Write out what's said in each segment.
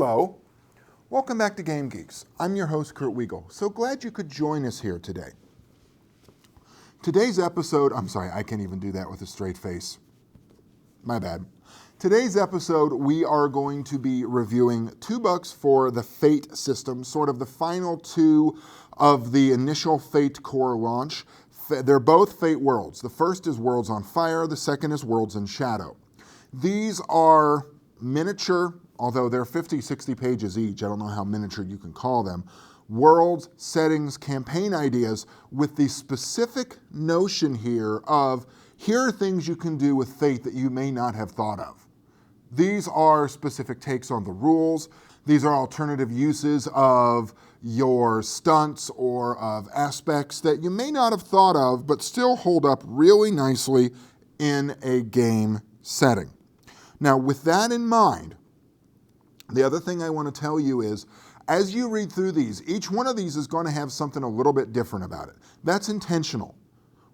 Hello, welcome back to Game Geeks. I'm your host, Kurt Wiegel. So glad you could join us here today. Today's episode, I'm sorry, I can't even do that with a straight face. My bad. Today's episode, we are going to be reviewing 2 books for the Fate system, sort of the final 2 of the initial Fate core launch. They're both Fate worlds. The first is Worlds on Fire, the second is Worlds in Shadow. These are miniature, although they're 50, 60 pages each, I don't know how miniature you can call them, worlds, settings, campaign ideas with the specific notion here of here are things you can do with Fate that you may not have thought of. These are specific takes on the rules. These are alternative uses of your stunts or of aspects that you may not have thought of, but still hold up really nicely in a game setting. Now, with that in mind, the other thing I want to tell you is, as you read through these, each one of these is going to have something a little bit different about it. That's intentional.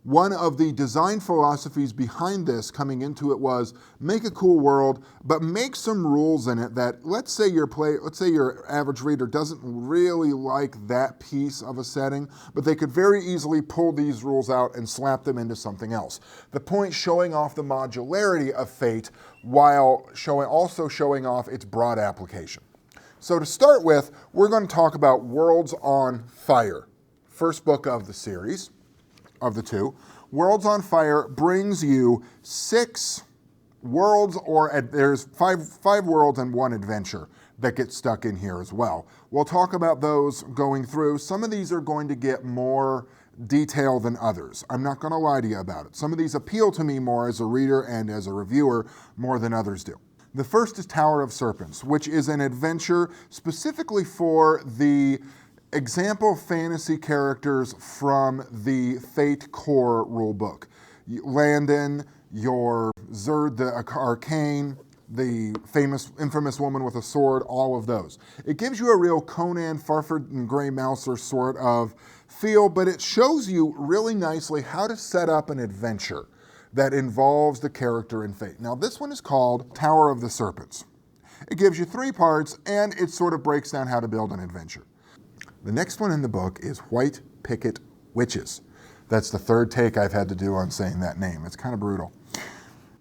One of the design philosophies behind this coming into it was make a cool world, but make some rules in it that, let's say your average reader doesn't really like that piece of a setting, but they could very easily pull these rules out and slap them into something else. The point showing off the modularity of Fate while also showing off its broad application. So to start with, we're going to talk about Worlds on Fire, first book of the series. Of the 2. Worlds on Fire brings you 6 worlds, or there's five worlds and 1 adventure that get stuck in here as well. We'll talk about those going through. Some of these are going to get more detail than others. I'm not going to lie to you about it. Some of these appeal to me more as a reader and as a reviewer more than others do. The first is Tower of Serpents, which is an adventure specifically for the example fantasy characters from the Fate core rulebook. Landon, your Zerd the Arcane, the infamous woman with a sword, all of those. It gives you a real Conan, Farford and Grey Mouser sort of feel, but it shows you really nicely how to set up an adventure that involves the character in Fate. Now this one is called Tower of the Serpents. It gives you 3 parts and it sort of breaks down how to build an adventure. The next one in the book is White Picket Witches. That's the 3rd take I've had to do on saying that name. It's kind of brutal.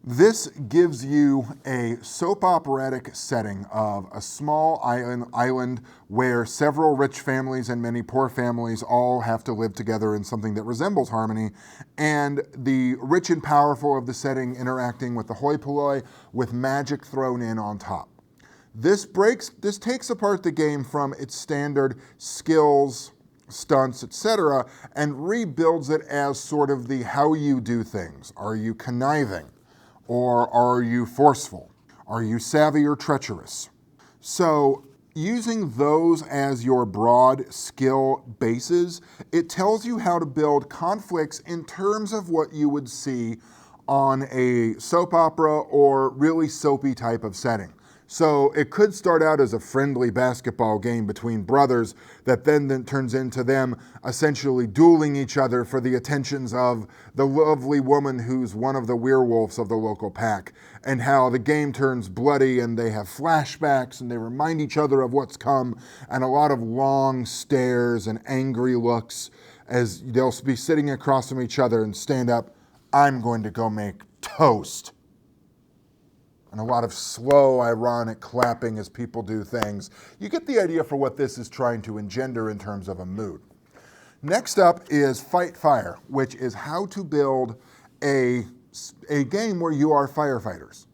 This gives you a soap operatic setting of a small island where several rich families and many poor families all have to live together in something that resembles harmony, and the rich and powerful of the setting interacting with the hoi polloi with magic thrown in on top. This takes apart the game from its standard skills, stunts, etc., and rebuilds it as sort of the how you do things. Are you conniving? Or are you forceful? Are you savvy or treacherous? So using those as your broad skill bases, it tells you how to build conflicts in terms of what you would see on a soap opera or really soapy type of setting. So it could start out as a friendly basketball game between brothers that then turns into them essentially dueling each other for the attentions of the lovely woman who's one of the werewolves of the local pack, and how the game turns bloody and they have flashbacks and they remind each other of what's come, and a lot of long stares and angry looks as they'll be sitting across from each other and stand up, I'm going to go make toast. And a lot of slow, ironic clapping as people do things. You get the idea for what this is trying to engender in terms of a mood. Next up is Fight Fire, which is how to build a game where you are firefighters.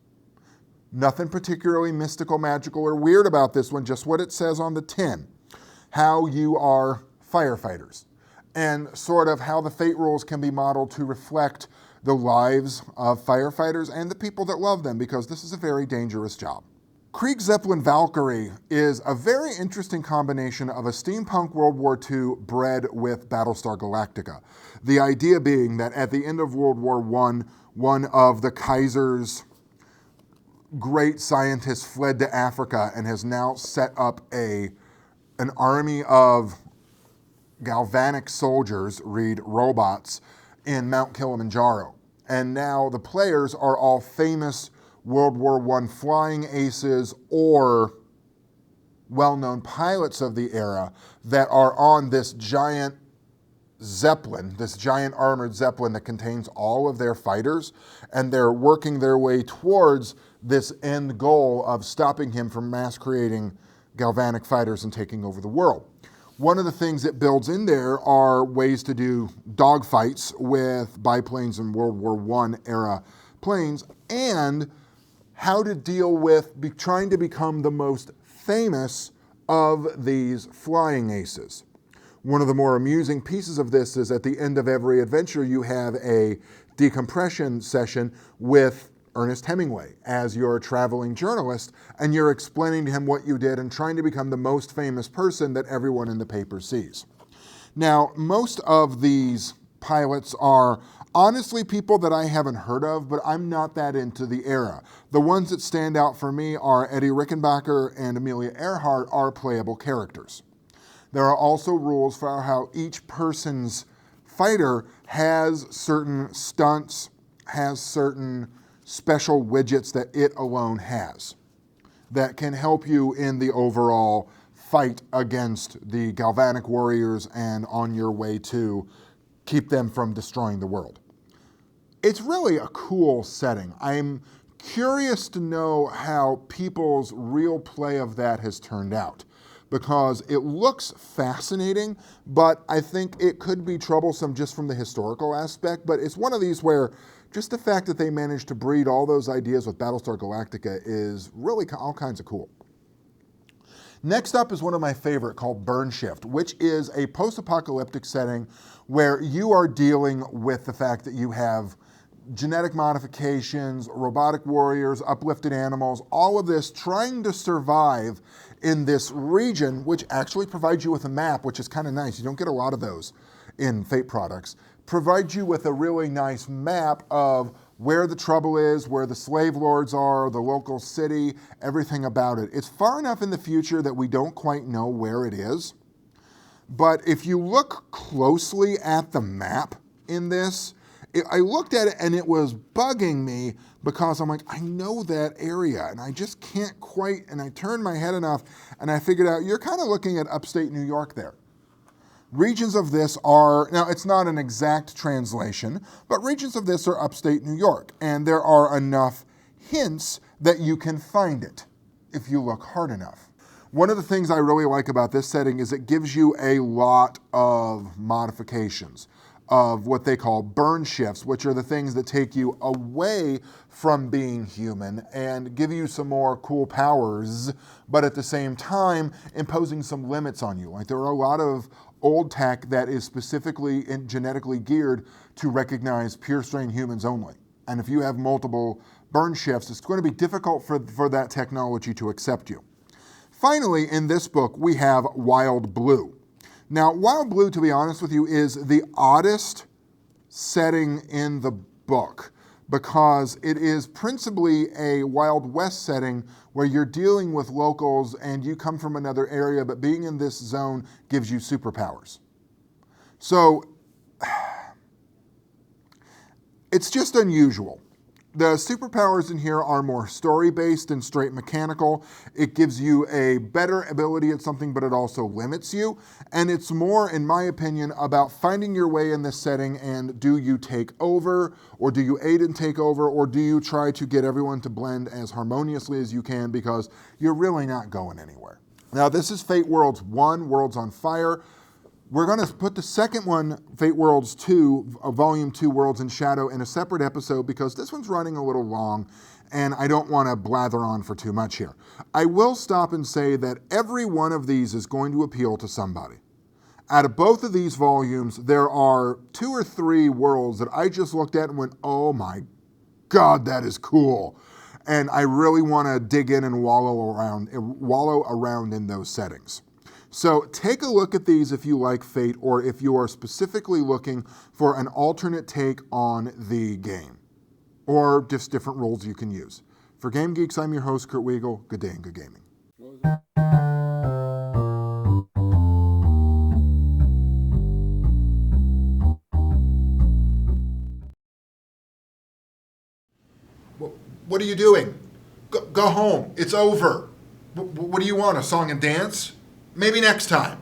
Nothing particularly mystical, magical, or weird about this one, just what it says on the tin. How you are firefighters. And sort of how the Fate rules can be modeled to reflect the lives of firefighters and the people that love them, because this is a very dangerous job. Zeppelin Valkyrie is a very interesting combination of a steampunk World War II bred with Battlestar Galactica. The idea being that at the end of World War I, one of the Kaiser's great scientists fled to Africa and has now set up an army of galvanic soldiers, read robots, in Mount Kilimanjaro. And now the players are all famous World War I flying aces or well-known pilots of the era that are on this giant Zeppelin, this giant armored Zeppelin that contains all of their fighters, and they're working their way towards this end goal of stopping him from mass creating galvanic fighters and taking over the world. One of the things it builds in there are ways to do dogfights with biplanes and World War I era planes, and how to deal with trying to become the most famous of these flying aces. One of the more amusing pieces of this is at the end of every adventure, you have a decompression session with Ernest Hemingway as your traveling journalist, and you're explaining to him what you did and trying to become the most famous person that everyone in the paper sees. Now, most of these pilots are honestly people that I haven't heard of, but I'm not that into the era. The ones that stand out for me are Eddie Rickenbacker and Amelia Earhart are playable characters. There are also rules for how each person's fighter has certain stunts, has certain special widgets that it alone has that can help you in the overall fight against the galvanic warriors and on your way to keep them from destroying the world. It's really a cool setting. I'm curious to know how people's real play of that has turned out, because it looks fascinating, but I think it could be troublesome just from the historical aspect. But it's one of these where just the fact that they managed to breed all those ideas with Battlestar Galactica is really all kinds of cool. Next up is one of my favorite called Burn Shift, which is a post-apocalyptic setting where you are dealing with the fact that you have genetic modifications, robotic warriors, uplifted animals, all of this trying to survive in this region, which actually provides you with a map, which is kind of nice. You don't get a lot of those in Fate products. Provides you with a really nice map of where the trouble is, where the slave lords are, the local city, everything about it. It's far enough in the future that we don't quite know where it is. But if you look closely at the map in this, I looked at it and it was bugging me because I'm like, I know that area and I just can't quite, and I turned my head enough and I figured out you're kind of looking at upstate New York there. Regions of this are, now it's not an exact translation, but regions of this are upstate New York, and there are enough hints that you can find it if you look hard enough. One of the things I really like about this setting is it gives you a lot of modifications of what they call burn shifts, which are the things that take you away from being human and give you some more cool powers, but at the same time imposing some limits on you. Like there are a lot of old tech that is specifically and genetically geared to recognize pure strain humans only. And if you have multiple burn shifts, it's going to be difficult for that technology to accept you. Finally, in this book, we have Wild Blue. Now, Wild Blue, to be honest with you, is the oddest setting in the book because it is principally a Wild West setting where you're dealing with locals and you come from another area, but being in this zone gives you superpowers. So it's just unusual. The superpowers in here are more story-based and straight mechanical. It gives you a better ability at something, but it also limits you. And it's more, in my opinion, about finding your way in this setting and do you take over, or do you aid and take over, or do you try to get everyone to blend as harmoniously as you can because you're really not going anywhere. Now, this is Fate Worlds 1, Worlds on Fire. We're going to put the second one, Fate Worlds 2, Volume 2, Worlds in Shadow, in a separate episode because this one's running a little long and I don't want to blather on for too much here. I will stop and say that every one of these is going to appeal to somebody. Out of both of these volumes, there are 2 or 3 worlds that I just looked at and went, oh my God, that is cool. And I really want to dig in and wallow around in those settings. So take a look at these if you like Fate or if you are specifically looking for an alternate take on the game or just different rules you can use. For Game Geeks, I'm your host, Kurt Wiegel. Good day and good gaming. What are you doing? Go home. It's over. What do you want, a song and dance? Maybe next time.